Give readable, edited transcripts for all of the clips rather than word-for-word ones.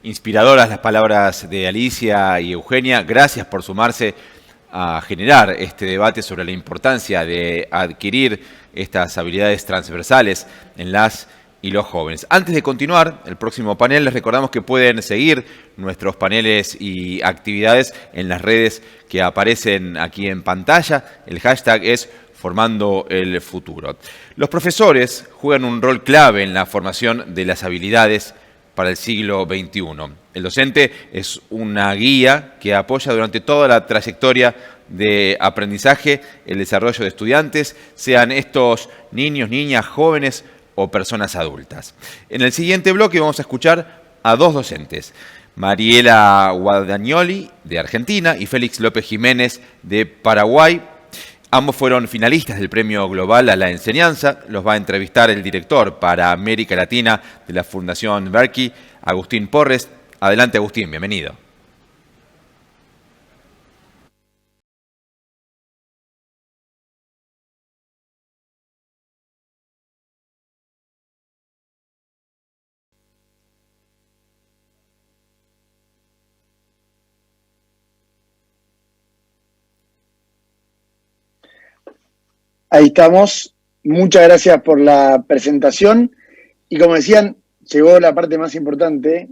Inspiradoras las palabras de Alicia y Eugenia. Gracias por sumarse a generar este debate sobre la importancia de adquirir estas habilidades transversales en las y los jóvenes. Antes de continuar el próximo panel, les recordamos que pueden seguir nuestros paneles y actividades en las redes que aparecen aquí en pantalla. El hashtag es Formando el Futuro. Los profesores juegan un rol clave en la formación de las habilidades para el siglo XXI. El docente es una guía que apoya durante toda la trayectoria de aprendizaje el desarrollo de estudiantes, sean estos niños, niñas, jóvenes o personas adultas. En el siguiente bloque vamos a escuchar a dos docentes, Mariela Guadagnoli, de Argentina, y Félix López Jiménez, de Paraguay. Ambos fueron finalistas del Premio Global a la Enseñanza. Los va a entrevistar el director para América Latina de la Fundación Berkey, Agustín Porres. Adelante, Agustín, bienvenido. Ahí estamos. Muchas gracias por la presentación. Y como decían, llegó la parte más importante,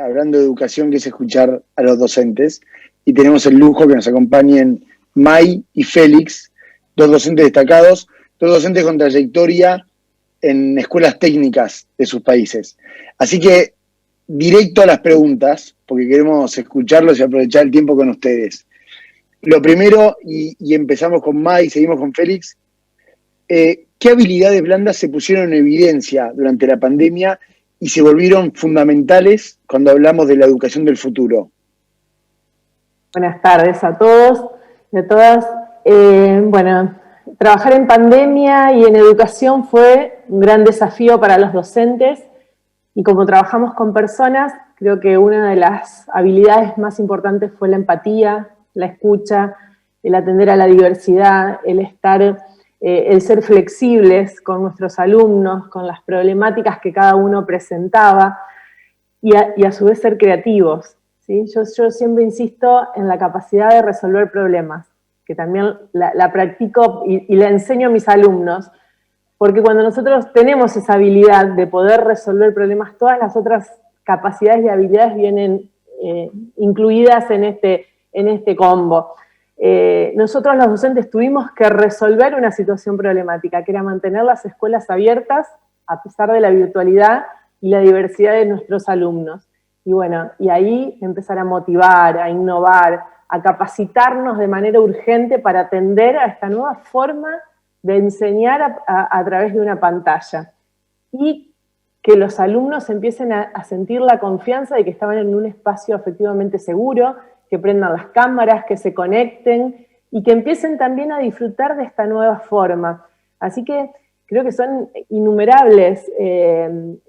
hablando de educación, que es escuchar a los docentes. Y tenemos el lujo que nos acompañen May y Félix, dos docentes destacados, dos docentes con trayectoria en escuelas técnicas de sus países. Así que, directo a las preguntas, porque queremos escucharlos y aprovechar el tiempo con ustedes. Lo primero, y empezamos con May y seguimos con Félix, ¿qué habilidades blandas se pusieron en evidencia durante la pandemia y se volvieron fundamentales cuando hablamos de la educación del futuro? Buenas tardes a todos y a todas. Bueno, trabajar en pandemia y en educación fue un gran desafío para los docentes, y como trabajamos con personas, creo que una de las habilidades más importantes fue la empatía, la escucha, el atender a la diversidad, el ser flexibles con nuestros alumnos, con las problemáticas que cada uno presentaba, y a su vez ser creativos, ¿sí? Yo siempre insisto en la capacidad de resolver problemas, que también la practico y la enseño a mis alumnos, porque cuando nosotros tenemos esa habilidad de poder resolver problemas, todas las otras capacidades y habilidades vienen incluidas en este combo. Nosotros los docentes tuvimos que resolver una situación problemática, que era mantener las escuelas abiertas a pesar de la virtualidad y la diversidad de nuestros alumnos. Y bueno, y ahí empezar a motivar, a innovar, a capacitarnos de manera urgente para atender a esta nueva forma de enseñar a través de una pantalla. Y que los alumnos empiecen a sentir la confianza de que estaban en un espacio efectivamente seguro, que prendan las cámaras, que se conecten y que empiecen también a disfrutar de esta nueva forma. Así que creo que son innumerables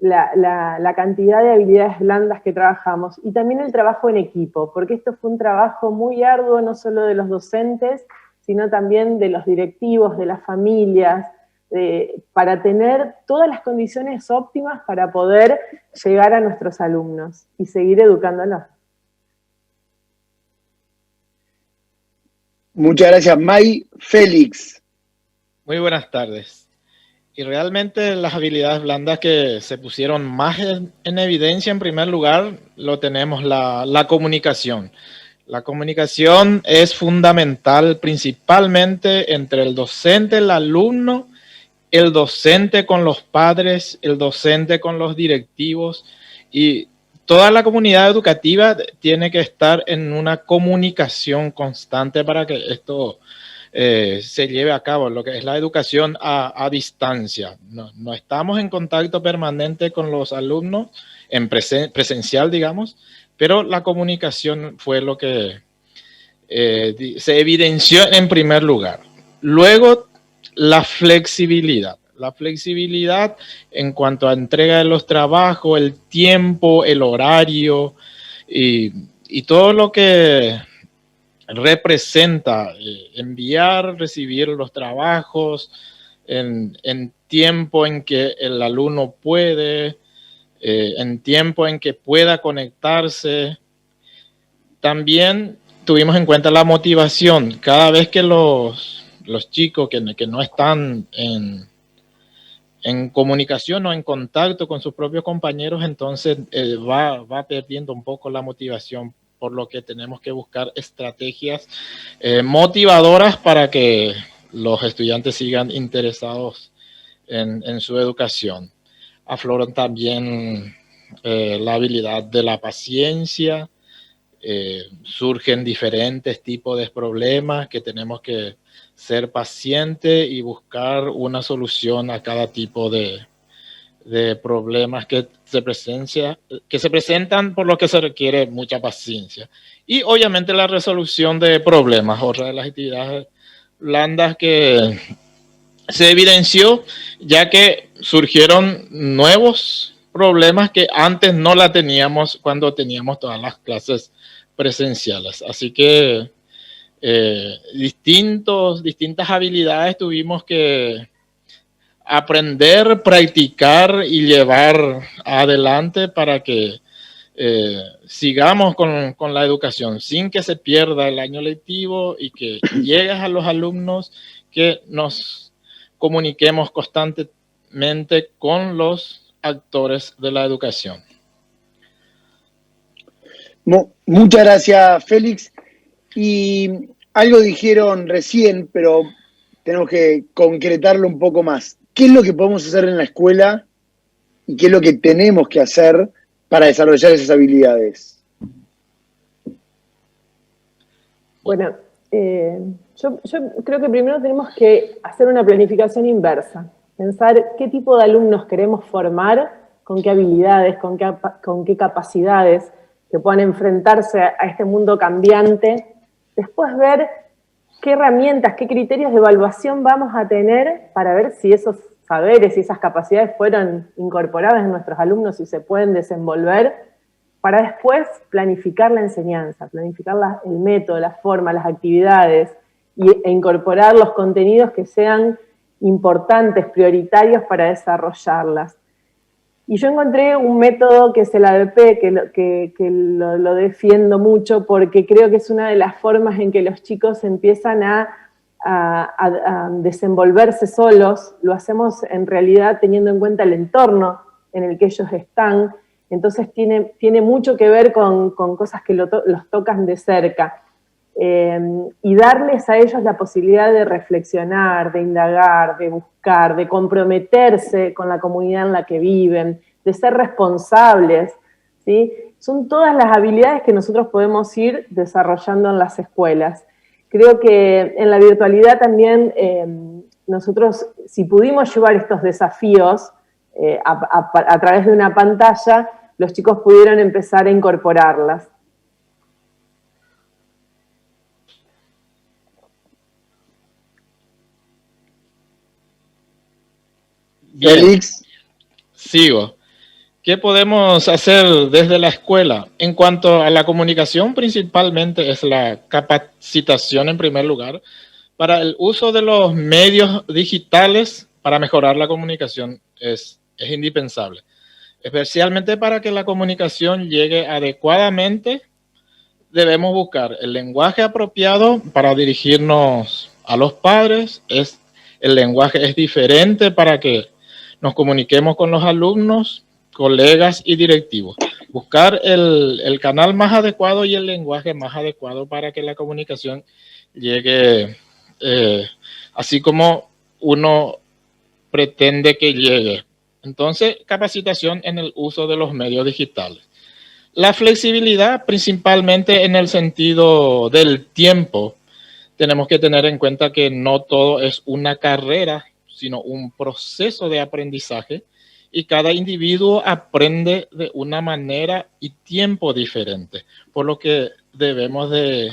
la cantidad de habilidades blandas que trabajamos, y también el trabajo en equipo, porque esto fue un trabajo muy arduo, no solo de los docentes, sino también de los directivos, de las familias, para tener todas las condiciones óptimas para poder llegar a nuestros alumnos y seguir educándolos. Muchas gracias, May. Félix. Muy buenas tardes. Y realmente las habilidades blandas que se pusieron más en evidencia, en primer lugar, lo tenemos la comunicación. La comunicación es fundamental principalmente entre el docente, el alumno, el docente con los padres, el docente con los directivos, y toda la comunidad educativa tiene que estar en una comunicación constante para que esto se lleve a cabo, lo que es la educación a distancia. No estamos en contacto permanente con los alumnos, en presencial, digamos, pero la comunicación fue lo que se evidenció en primer lugar. Luego, la flexibilidad. La flexibilidad en cuanto a entrega de los trabajos, el tiempo, el horario y todo lo que representa enviar, recibir los trabajos en tiempo en que el alumno puede, en tiempo en que pueda conectarse. También tuvimos en cuenta la motivación. Cada vez que los chicos que no están en comunicación o en contacto con sus propios compañeros, entonces va perdiendo un poco la motivación, por lo que tenemos que buscar estrategias motivadoras para que los estudiantes sigan interesados en su educación. Afloran también la habilidad de la paciencia. Surgen diferentes tipos de problemas que tenemos que ser pacientes y buscar una solución a cada tipo de problemas que se presentan, por lo que se requiere mucha paciencia. Y obviamente la resolución de problemas, otra de las actividades blandas que se evidenció, ya que surgieron nuevos problemas que antes no la teníamos cuando teníamos todas las clases presenciales. Así que distintas habilidades tuvimos que aprender, practicar y llevar adelante para que sigamos con la educación sin que se pierda el año lectivo y que llegues a los alumnos, que nos comuniquemos constantemente con los actores de la educación. Muchas gracias, Félix. Y algo dijeron recién, pero tenemos que concretarlo un poco más. ¿Qué es lo que podemos hacer en la escuela y qué es lo que tenemos que hacer para desarrollar esas habilidades? Bueno, yo creo que primero tenemos que hacer una planificación inversa. Pensar qué tipo de alumnos queremos formar, con qué habilidades, con qué capacidades que puedan enfrentarse a este mundo cambiante. Después ver qué herramientas, qué criterios de evaluación vamos a tener para ver si esos saberes y esas capacidades fueron incorporadas en nuestros alumnos y se pueden desenvolver, para después planificar la enseñanza, planificar el método, la forma, las actividades e incorporar los contenidos que sean importantes, prioritarios para desarrollarlas. Y yo encontré un método que es el ABP, que lo defiendo mucho porque creo que es una de las formas en que los chicos empiezan a desenvolverse solos. Lo hacemos en realidad teniendo en cuenta el entorno en el que ellos están. Entonces tiene mucho que ver con cosas que los tocan de cerca. Y darles a ellos la posibilidad de reflexionar, de indagar, de buscar, de comprometerse con la comunidad en la que viven, de ser responsables, ¿sí? Son todas las habilidades que nosotros podemos ir desarrollando en las escuelas. Creo que en la virtualidad también nosotros, si pudimos llevar estos desafíos a través de una pantalla, los chicos pudieron empezar a incorporarlas. Bien. Félix. Sigo. ¿Qué podemos hacer desde la escuela? En cuanto a la comunicación, principalmente es la capacitación en primer lugar para el uso de los medios digitales para mejorar la comunicación es indispensable, especialmente para que la comunicación llegue adecuadamente. Debemos buscar el lenguaje apropiado para dirigirnos a los padres. El lenguaje es diferente para que nos comuniquemos con los alumnos, colegas y directivos. Buscar el canal más adecuado y el lenguaje más adecuado para que la comunicación llegue así como uno pretende que llegue. Entonces, capacitación en el uso de los medios digitales. La flexibilidad, principalmente en el sentido del tiempo. Tenemos que tener en cuenta que no todo es una carrera, sino un proceso de aprendizaje, y cada individuo aprende de una manera y tiempo diferente, por lo que debemos de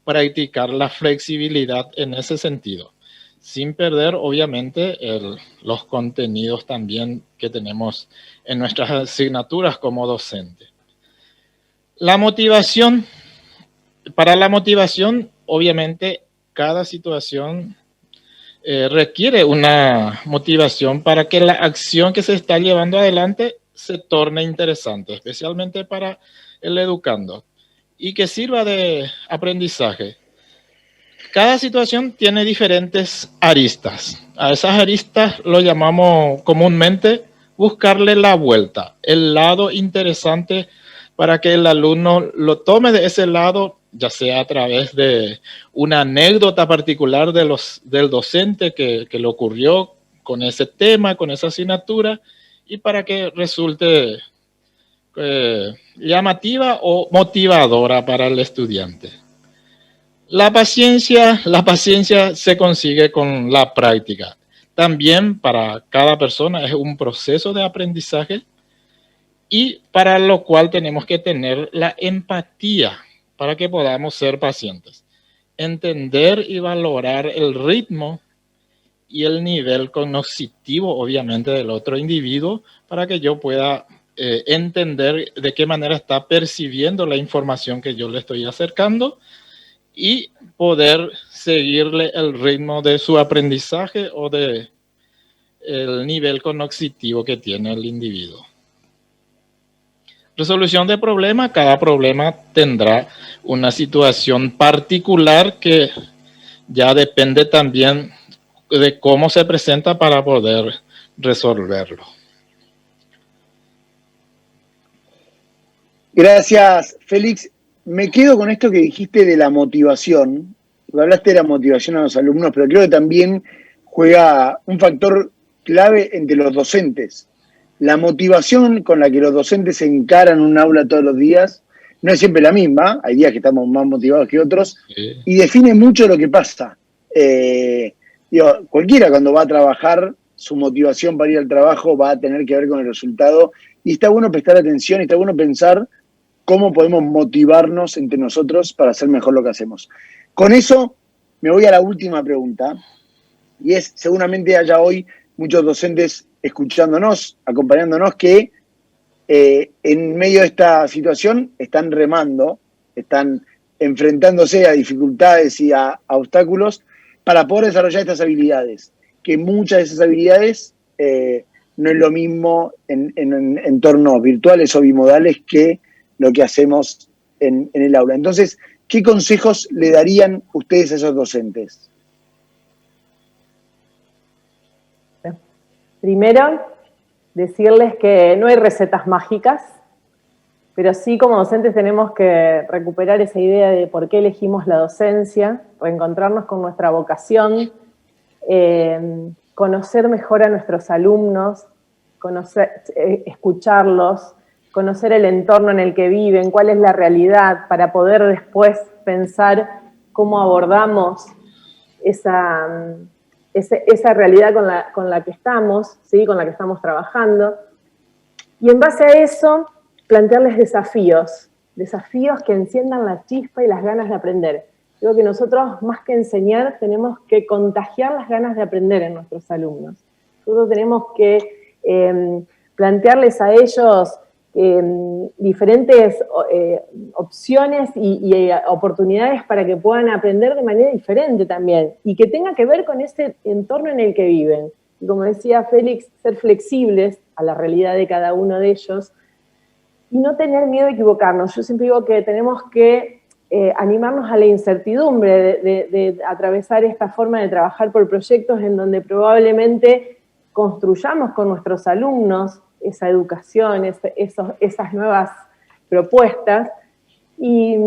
practicar la flexibilidad en ese sentido, sin perder obviamente los contenidos también que tenemos en nuestras asignaturas como docente. La motivación. Para la motivación, obviamente, cada situación requiere una motivación para que la acción que se está llevando adelante se torne interesante, especialmente para el educando, y que sirva de aprendizaje. Cada situación tiene diferentes aristas. A esas aristas lo llamamos comúnmente buscarle la vuelta, el lado interesante para que el alumno lo tome de ese lado, ya sea a través de una anécdota particular del docente que le ocurrió con ese tema, con esa asignatura, y para que resulte llamativa o motivadora para el estudiante. La paciencia se consigue con la práctica. También para cada persona es un proceso de aprendizaje y para lo cual tenemos que tener la empatía para que podamos ser pacientes. Entender y valorar el ritmo y el nivel cognitivo, obviamente, del otro individuo para que yo pueda entender de qué manera está percibiendo la información que yo le estoy acercando y poder seguirle el ritmo de su aprendizaje o de el nivel cognitivo que tiene el individuo. Resolución de problema, cada problema tendrá una situación particular que ya depende también de cómo se presenta para poder resolverlo. Gracias, Félix. Me quedo con esto que dijiste de la motivación. Hablaste de la motivación a los alumnos, pero creo que también juega un factor clave entre los docentes. La motivación con la que los docentes se encaran un aula todos los días no es siempre la misma. Hay días que estamos más motivados que otros, sí, y define mucho lo que pasa. Cualquiera cuando va a trabajar, su motivación para ir al trabajo va a tener que ver con el resultado. Y está bueno prestar atención, y está bueno pensar cómo podemos motivarnos entre nosotros para hacer mejor lo que hacemos. Con eso me voy a la última pregunta, y es, seguramente haya hoy muchos docentes escuchándonos, acompañándonos, que en medio de esta situación están remando, están enfrentándose a dificultades y a obstáculos para poder desarrollar estas habilidades, que muchas de esas habilidades no es lo mismo en entornos virtuales o bimodales que lo que hacemos en el aula. Entonces, ¿qué consejos le darían ustedes a esos docentes? Primero, decirles que no hay recetas mágicas, pero sí como docentes tenemos que recuperar esa idea de por qué elegimos la docencia, reencontrarnos con nuestra vocación, conocer mejor a nuestros alumnos, escucharlos, conocer el entorno en el que viven, cuál es la realidad, para poder después pensar cómo abordamos esa realidad con la que estamos, ¿sí? Con la que estamos trabajando. Y en base a eso, plantearles desafíos que enciendan la chispa y las ganas de aprender. Creo que nosotros, más que enseñar, tenemos que contagiar las ganas de aprender en nuestros alumnos. Nosotros tenemos que plantearles a ellos diferentes opciones y oportunidades para que puedan aprender de manera diferente también, y que tenga que ver con ese entorno en el que viven. Y como decía Félix, ser flexibles a la realidad de cada uno de ellos y no tener miedo de equivocarnos. Yo siempre digo que tenemos que animarnos a la incertidumbre de atravesar esta forma de trabajar por proyectos en donde probablemente construyamos con nuestros alumnos esa educación, esas nuevas propuestas, y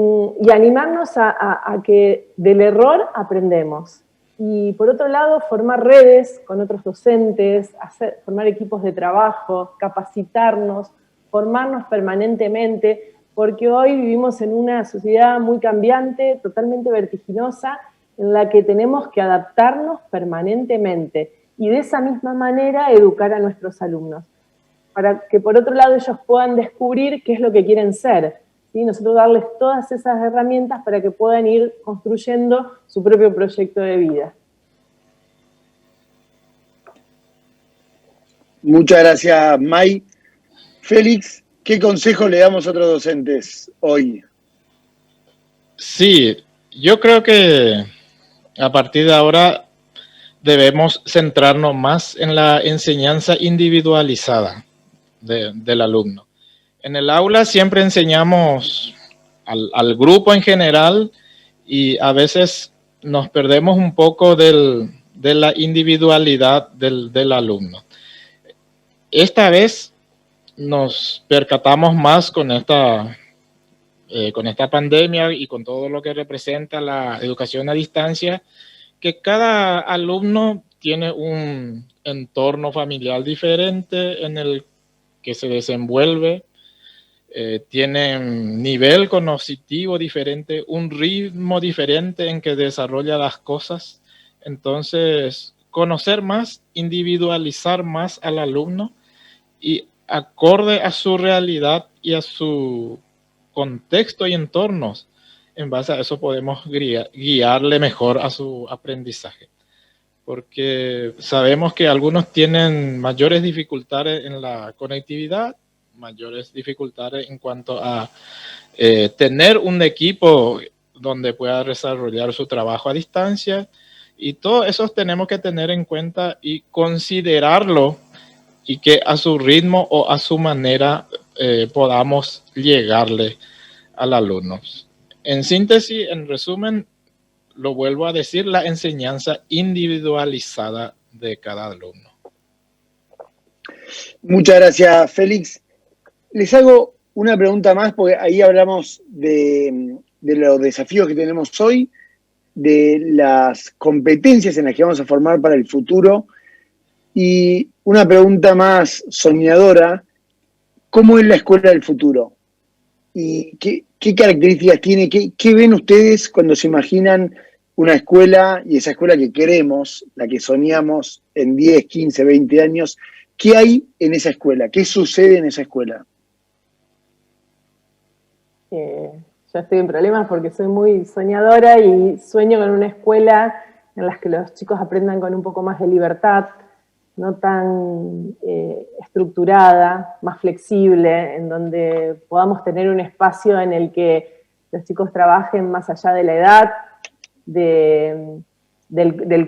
animarnos a que del error aprendemos. Y por otro lado, formar redes con otros docentes, formar equipos de trabajo, capacitarnos, formarnos permanentemente, porque hoy vivimos en una sociedad muy cambiante, totalmente vertiginosa, en la que tenemos que adaptarnos permanentemente, y de esa misma manera educar a nuestros alumnos, para que por otro lado ellos puedan descubrir qué es lo que quieren ser, ¿sí? Nosotros darles todas esas herramientas para que puedan ir construyendo su propio proyecto de vida. Muchas gracias, May. Félix, ¿qué consejo le damos a otros docentes hoy? Sí, yo creo que a partir de ahora debemos centrarnos más en la enseñanza individualizada. del alumno. En el aula siempre enseñamos al grupo en general y a veces nos perdemos un poco de la individualidad del alumno. Esta vez nos percatamos más con esta pandemia y con todo lo que representa la educación a distancia, que cada alumno tiene un entorno familiar diferente en el que se desenvuelve, tiene un nivel cognitivo diferente, un ritmo diferente en que desarrolla las cosas. Entonces, conocer más, individualizar más al alumno y acorde a su realidad y a su contexto y entornos. En base a eso podemos guiarle mejor a su aprendizaje. Porque sabemos que algunos tienen mayores dificultades en la conectividad, mayores dificultades en cuanto a tener un equipo donde pueda desarrollar su trabajo a distancia. Y todo eso tenemos que tener en cuenta y considerarlo y que a su ritmo o a su manera podamos llegarle al alumno. En síntesis, en resumen, lo vuelvo a decir, la enseñanza individualizada de cada alumno. Muchas gracias, Félix. Les hago una pregunta más, porque ahí hablamos de los desafíos que tenemos hoy, de las competencias en las que vamos a formar para el futuro. Y una pregunta más soñadora, ¿cómo es la escuela del futuro? ¿Y qué características tiene? ¿Qué ven ustedes cuando se imaginan una escuela, y esa escuela que queremos, la que soñamos en 10, 15, 20 años? ¿Qué hay en esa escuela? ¿Qué sucede en esa escuela? Yo estoy en problemas porque soy muy soñadora y sueño con una escuela en la que los chicos aprendan con un poco más de libertad, no tan estructurada, más flexible, en donde podamos tener un espacio en el que los chicos trabajen más allá de la edad, del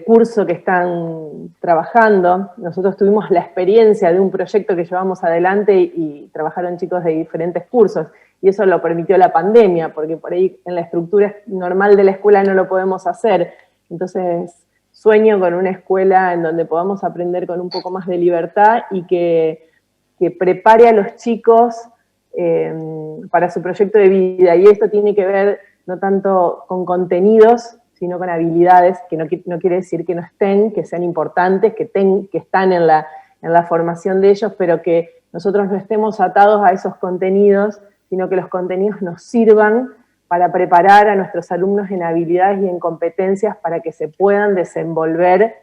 curso que están trabajando. Nosotros tuvimos la experiencia de un proyecto que llevamos adelante y trabajaron chicos de diferentes cursos, y eso lo permitió la pandemia, porque por ahí en la estructura normal de la escuela no lo podemos hacer. Entonces, sueño con una escuela en donde podamos aprender con un poco más de libertad y que prepare a los chicos para su proyecto de vida. Y esto tiene que ver no tanto con contenidos, sino con habilidades, que no quiere decir que no estén, que sean importantes, que están en la formación de ellos, pero que nosotros no estemos atados a esos contenidos, sino que los contenidos nos sirvan para preparar a nuestros alumnos en habilidades y en competencias para que se puedan desenvolver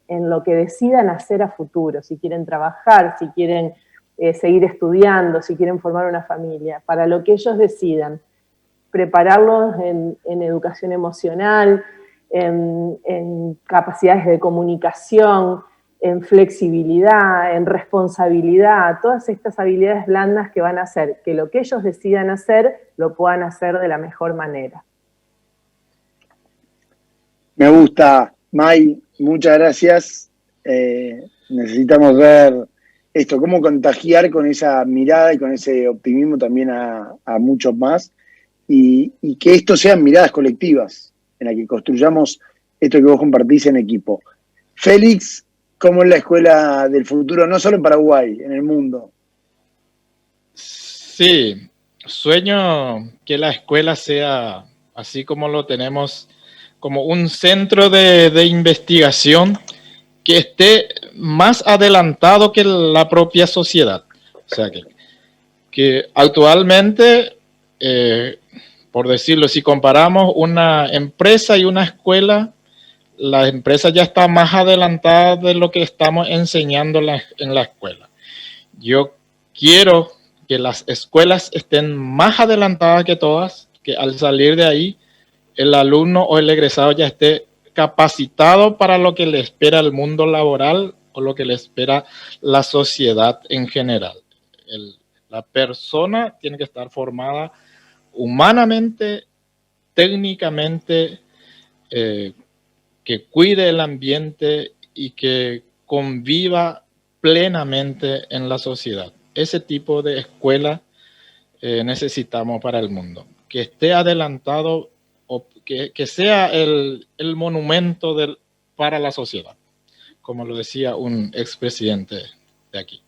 en lo que decidan hacer a futuro, si quieren trabajar, si quieren seguir estudiando, si quieren formar una familia, para lo que ellos decidan. Prepararlos en educación emocional, en capacidades de comunicación, en flexibilidad, en responsabilidad, todas estas habilidades blandas que van a hacer que lo que ellos decidan hacer, lo puedan hacer de la mejor manera. Me gusta, May, muchas gracias. Necesitamos ver esto, cómo contagiar con esa mirada y con ese optimismo también a muchos más, y que esto sean miradas colectivas, en las que construyamos esto que vos compartís en equipo. Félix, ¿cómo es la escuela del futuro, no solo en Paraguay, en el mundo? Sí, sueño que la escuela sea, así como lo tenemos, como un centro de investigación que esté más adelantado que la propia sociedad. O sea, que actualmente, por decirlo, si comparamos una empresa y una escuela, la empresa ya está más adelantada de lo que estamos enseñando en la escuela. Yo quiero que las escuelas estén más adelantadas que todas, que al salir de ahí, el alumno o el egresado ya esté capacitado para lo que le espera el mundo laboral o lo que le espera la sociedad en general. La persona tiene que estar formada humanamente, técnicamente, que cuide el ambiente y que conviva plenamente en la sociedad. ese tipo de escuela necesitamos para el mundo. Que esté adelantado o que sea el monumento para la sociedad, como lo decía un expresidente de aquí.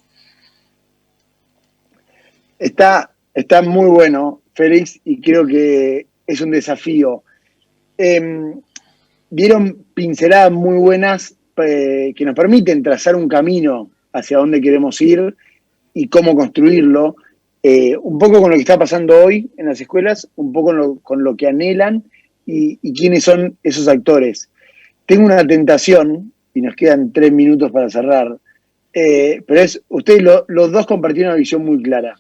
Está muy bueno, Félix, y creo que es un desafío. Dieron pinceladas muy buenas que nos permiten trazar un camino hacia dónde queremos ir y cómo construirlo, un poco con lo que está pasando hoy en las escuelas, un poco con lo que anhelan y quiénes son esos actores. Tengo una tentación, y nos quedan 3 minutos para cerrar, pero ustedes los dos compartieron una visión muy clara.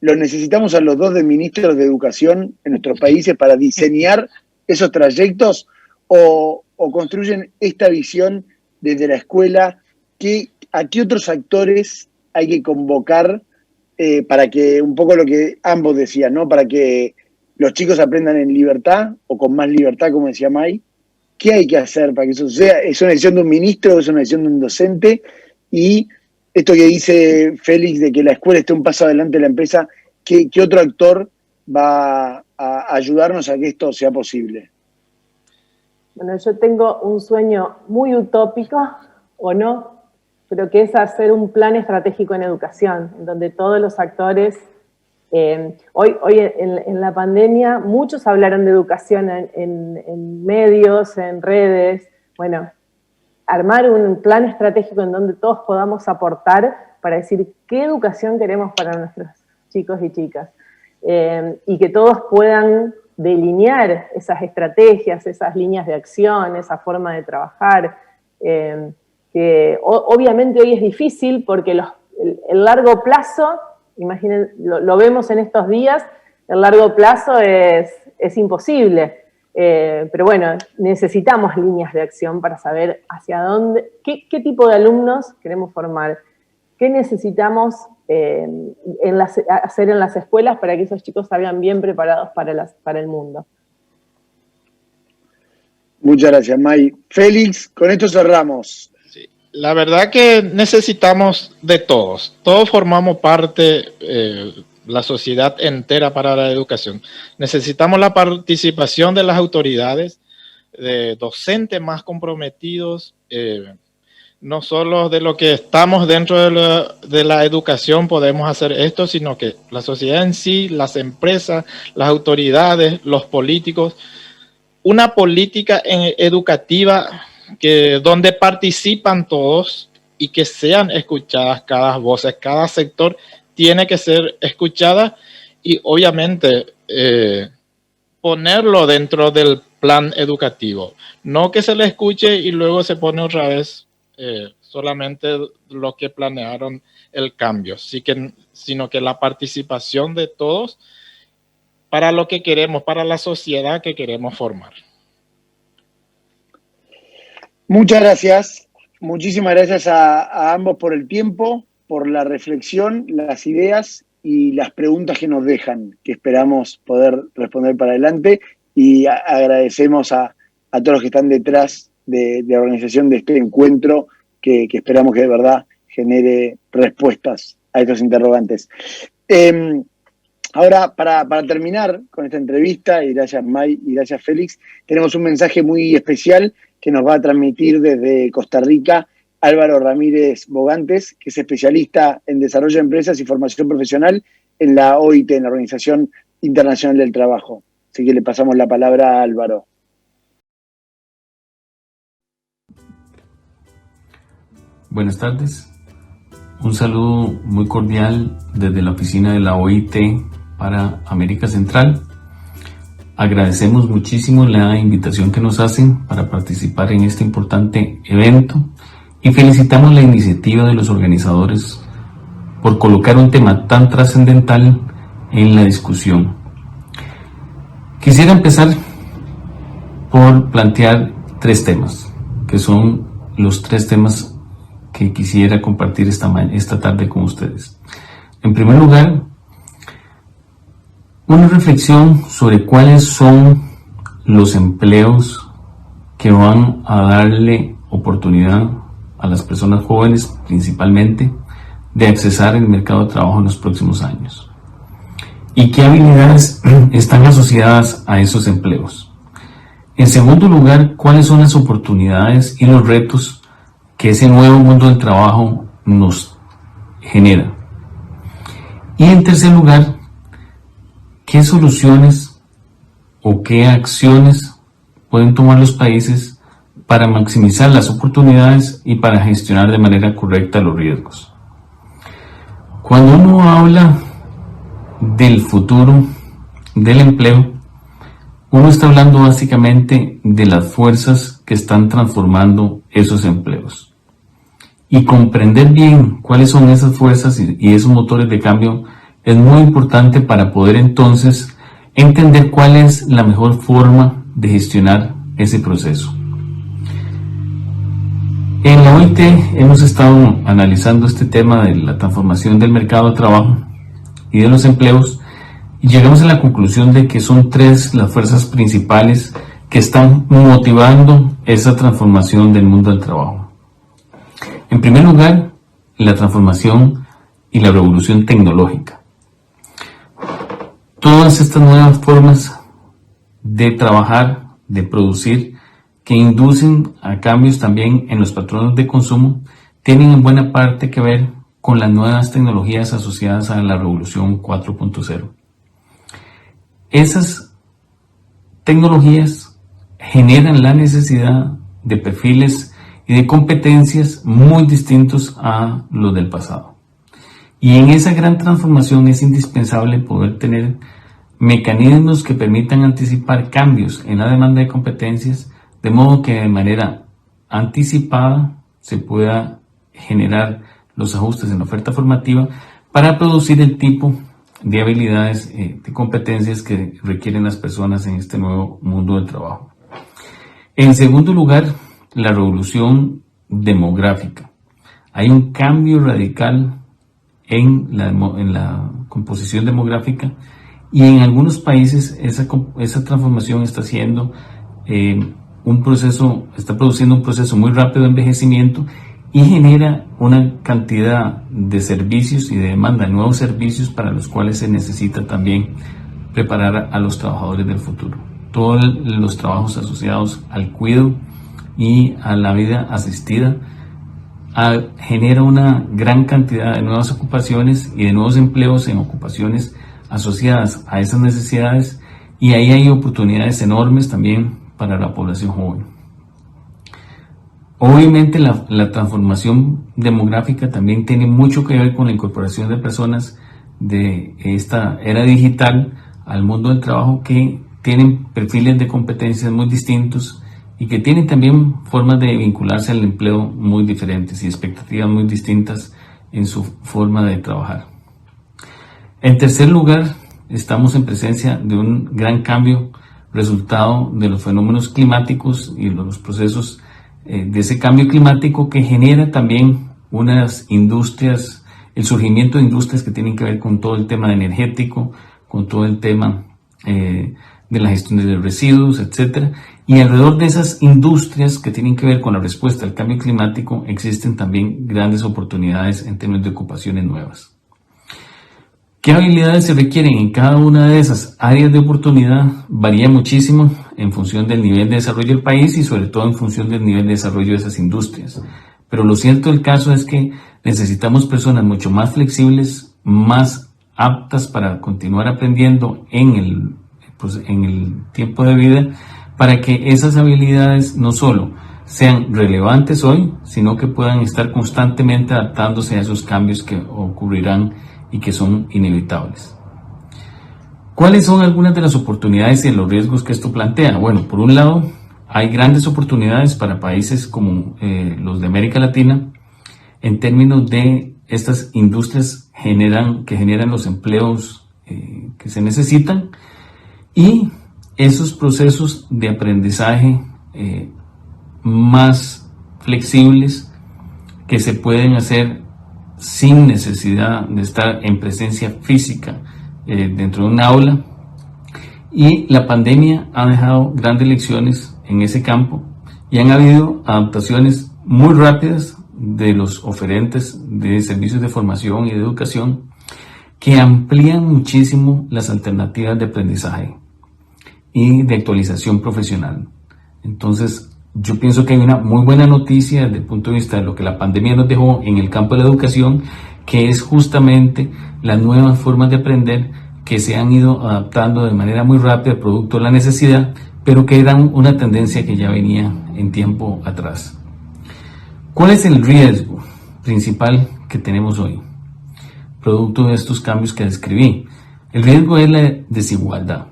Los necesitamos a los dos de ministros de educación en nuestros países para diseñar esos trayectos o construyen esta visión desde la escuela. ¿A qué otros actores hay que convocar para que, un poco lo que ambos decían, ¿no? Para que los chicos aprendan en libertad o con más libertad, como decía May? ¿Qué hay que hacer para que eso suceda? ¿Es una decisión de un ministro, es una decisión de un docente? Y esto que dice Félix de que la escuela esté un paso adelante de la empresa, ¿qué otro actor va a ayudarnos a que esto sea posible? Bueno, yo tengo un sueño muy utópico, o no, pero que es hacer un plan estratégico en educación, en donde todos los actores, hoy en la pandemia, muchos hablaron de educación en medios, en redes. Bueno, armar un plan estratégico en donde todos podamos aportar para decir qué educación queremos para nuestros chicos y chicas. Y que todos puedan delinear esas estrategias, esas líneas de acción, esa forma de trabajar, que obviamente hoy es difícil porque el largo plazo, imaginen, lo vemos en estos días, el largo plazo es imposible. Pero bueno, necesitamos líneas de acción para saber hacia dónde, qué tipo de alumnos queremos formar, qué necesitamos hacer en las escuelas para que esos chicos salgan bien preparados para el mundo. Muchas gracias, May. Félix, con esto cerramos. Sí, la verdad que necesitamos de todos. Todos formamos parte, la sociedad entera para la educación. Necesitamos la participación de las autoridades, de docentes más comprometidos, no solo de lo que estamos dentro de la educación podemos hacer esto, sino que la sociedad en sí, las empresas, las autoridades, los políticos, una política educativa donde participan todos y que sean escuchadas cada voz, cada sector tiene que ser escuchada y obviamente ponerlo dentro del plan educativo. No que se le escuche y luego se pone otra vez solamente lo que planearon el cambio, sino que la participación de todos para lo que queremos, para la sociedad que queremos formar. Muchas gracias, muchísimas gracias a ambos por el tiempo, por la reflexión, las ideas y las preguntas que nos dejan, que esperamos poder responder para adelante, y agradecemos a todos los que están detrás de la organización de este encuentro que esperamos que de verdad genere respuestas a estos interrogantes. Ahora, para terminar con esta entrevista, y gracias May y gracias Félix, tenemos un mensaje muy especial que nos va a transmitir desde Costa Rica Álvaro Ramírez Bogantes, que es especialista en desarrollo de empresas y formación profesional en la OIT, en la Organización Internacional del Trabajo. Así que le pasamos la palabra a Álvaro. Buenas tardes. Un saludo muy cordial desde la oficina de la OIT para América Central. Agradecemos muchísimo la invitación que nos hacen para participar en este importante evento y felicitamos la iniciativa de los organizadores por colocar un tema tan trascendental en la discusión. Quisiera empezar por plantear 3 temas, que son los 3 temas que quisiera compartir esta tarde con ustedes. En primer lugar, una reflexión sobre cuáles son los empleos que van a darle oportunidad a las personas jóvenes, principalmente, de accesar el mercado de trabajo en los próximos años. ¿Y qué habilidades están asociadas a esos empleos? En segundo lugar, ¿cuáles son las oportunidades y los retos que ese nuevo mundo del trabajo nos genera? Y en tercer lugar, ¿qué soluciones o qué acciones pueden tomar los países para maximizar las oportunidades y para gestionar de manera correcta los riesgos? Cuando uno habla del futuro del empleo, uno está hablando básicamente de las fuerzas que están transformando esos empleos. Y comprender bien cuáles son esas fuerzas y esos motores de cambio es muy importante para poder entonces entender cuál es la mejor forma de gestionar ese proceso. En la OIT hemos estado analizando este tema de la transformación del mercado de trabajo y de los empleos y llegamos a la conclusión de que son tres las fuerzas principales que están motivando esa transformación del mundo del trabajo. En primer lugar, la transformación y la revolución tecnológica. Todas estas nuevas formas de trabajar, de producir, que inducen a cambios también en los patrones de consumo, tienen en buena parte que ver con las nuevas tecnologías asociadas a la revolución 4.0. Esas tecnologías generan la necesidad de perfiles y de competencias muy distintos a los del pasado. Y en esa gran transformación es indispensable poder tener mecanismos que permitan anticipar cambios en la demanda de competencias, de modo que de manera anticipada se pueda generar los ajustes en la oferta formativa para producir el tipo de habilidades, de competencias que requieren las personas en este nuevo mundo del trabajo. En segundo lugar, la revolución demográfica. Hay un cambio radical en la composición demográfica y en algunos países esa transformación está produciendo un proceso muy rápido de envejecimiento y genera una cantidad de servicios y de demanda de nuevos servicios para los cuales se necesita también preparar a los trabajadores del futuro. Todos los trabajos asociados al cuidado y a la vida asistida genera una gran cantidad de nuevas ocupaciones y de nuevos empleos en ocupaciones asociadas a esas necesidades, y ahí hay oportunidades enormes también para la población joven. Obviamente la transformación demográfica también tiene mucho que ver con la incorporación de personas de esta era digital al mundo del trabajo que tienen perfiles de competencias muy distintos y que tienen también formas de vincularse al empleo muy diferentes y expectativas muy distintas en su forma de trabajar. En tercer lugar, estamos en presencia de un gran cambio resultado de los fenómenos climáticos y los procesos de ese cambio climático que genera también unas industrias, el surgimiento de industrias que tienen que ver con todo el tema energético, con todo el tema de la gestión de residuos, etcétera. Y alrededor de esas industrias que tienen que ver con la respuesta al cambio climático existen también grandes oportunidades en términos de ocupaciones nuevas. ¿Qué habilidades se requieren en cada una de esas áreas de oportunidad? Varía muchísimo en función del nivel de desarrollo del país y sobre todo en función del nivel de desarrollo de esas industrias. Pero lo cierto del caso es que necesitamos personas mucho más flexibles, más aptas para continuar aprendiendo en el tiempo de vida, para que esas habilidades no solo sean relevantes hoy, sino que puedan estar constantemente adaptándose a esos cambios que ocurrirán y que son inevitables. ¿Cuáles son algunas de las oportunidades y los riesgos que esto plantea? Bueno, por un lado, hay grandes oportunidades para países como los de América Latina en términos de estas industrias que generan los empleos que se necesitan y esos procesos de aprendizaje más flexibles que se pueden hacer sin necesidad de estar en presencia física dentro de un aula. Y la pandemia ha dejado grandes lecciones en ese campo y han habido adaptaciones muy rápidas de los oferentes de servicios de formación y de educación que amplían muchísimo las alternativas de aprendizaje y de actualización profesional. Entonces, yo pienso que hay una muy buena noticia desde el punto de vista de lo que la pandemia nos dejó en el campo de la educación, que es justamente las nuevas formas de aprender que se han ido adaptando de manera muy rápida producto de la necesidad, pero que eran una tendencia que ya venía en tiempo atrás. ¿Cuál es el riesgo principal que tenemos hoy, producto de estos cambios que describí? El riesgo es la desigualdad.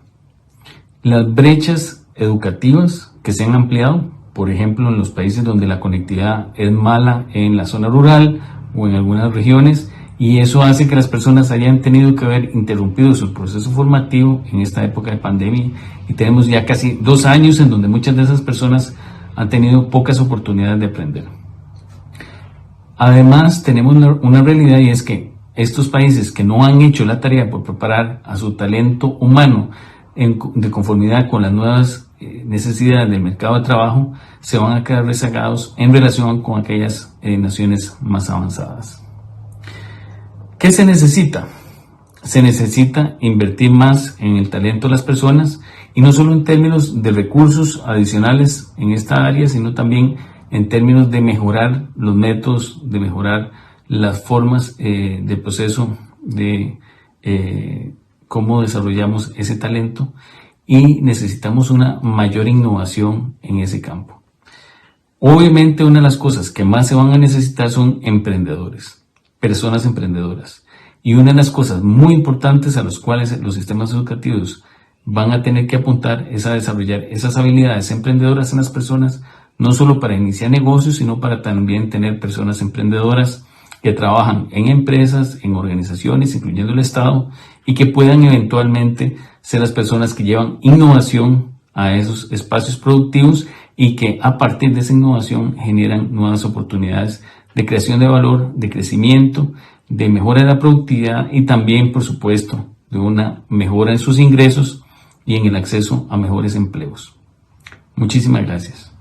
Las brechas educativas que se han ampliado, por ejemplo, en los países donde la conectividad es mala en la zona rural o en algunas regiones, y eso hace que las personas hayan tenido que haber interrumpido su proceso formativo en esta época de pandemia, y tenemos ya casi 2 años en donde muchas de esas personas han tenido pocas oportunidades de aprender. Además, tenemos una realidad, y es que estos países que no han hecho la tarea por preparar a su talento humano de conformidad con las nuevas necesidades del mercado de trabajo, se van a quedar rezagados en relación con aquellas naciones más avanzadas. ¿Qué se necesita? Se necesita invertir más en el talento de las personas, y no solo en términos de recursos adicionales en esta área, sino también en términos de mejorar los métodos, de mejorar las formas del proceso de cómo desarrollamos ese talento, y necesitamos una mayor innovación en ese campo. Obviamente, una de las cosas que más se van a necesitar son emprendedores, personas emprendedoras. Y una de las cosas muy importantes a las cuales los sistemas educativos van a tener que apuntar es a desarrollar esas habilidades emprendedoras en las personas, no solo para iniciar negocios, sino para también tener personas emprendedoras que trabajan en empresas, en organizaciones, incluyendo el Estado, y que puedan eventualmente ser las personas que llevan innovación a esos espacios productivos, y que a partir de esa innovación generan nuevas oportunidades de creación de valor, de crecimiento, de mejora de la productividad, y también, por supuesto, de una mejora en sus ingresos y en el acceso a mejores empleos. Muchísimas gracias.